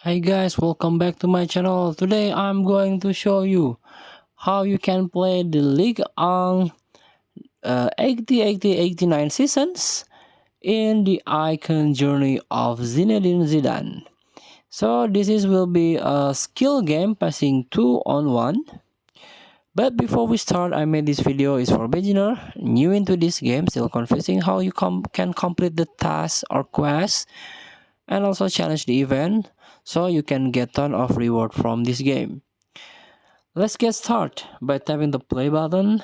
Hey guys, welcome back to my channel. Today I'm going to show you how you can play the League on 89 seasons in the icon journey of Zinedine Zidane. So will be a skill game passing 2 on 1. But before we start, I made this video is for beginner, new into this game, still confusing how you can complete the task or quest and also challenge the event so you can get ton of reward from this game. Let's get started by tapping the play button,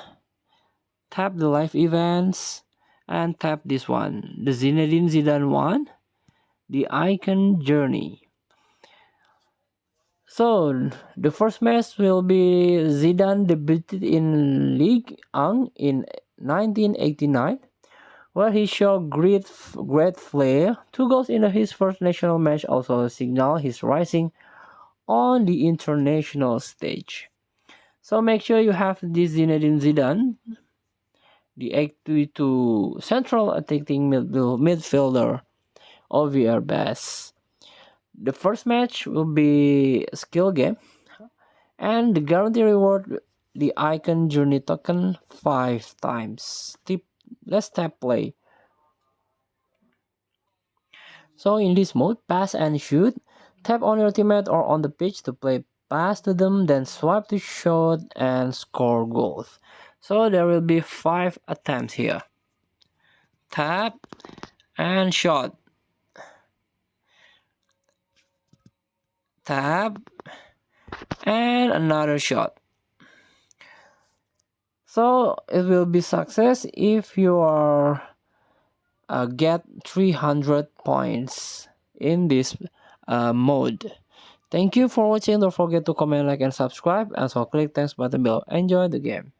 tap the live events, and tap this one, the Zinedine Zidane one, the icon journey. So the first match will be Zidane debuted in Ligue 1 in 1989, where he showed great flair. 2 goals in his first national match also signal his rising on the international stage. So make sure you have this Zinedine Zidane, the 82 central attacking midfielder of your best. The first match will be a skill game, and the guarantee reward the icon journey token 5 times. Let's tap play. So in this mode, pass and shoot. Tap on your teammate or on the pitch to play pass to them, then swipe to shoot and score goals. So there will be 5 attempts here. Tap and shot. Tap and another shot. So it will be success if you are get 300 points in this mode. Thank you for watching. Don't forget to comment, like, and subscribe. And so click thanks button below. Enjoy the game.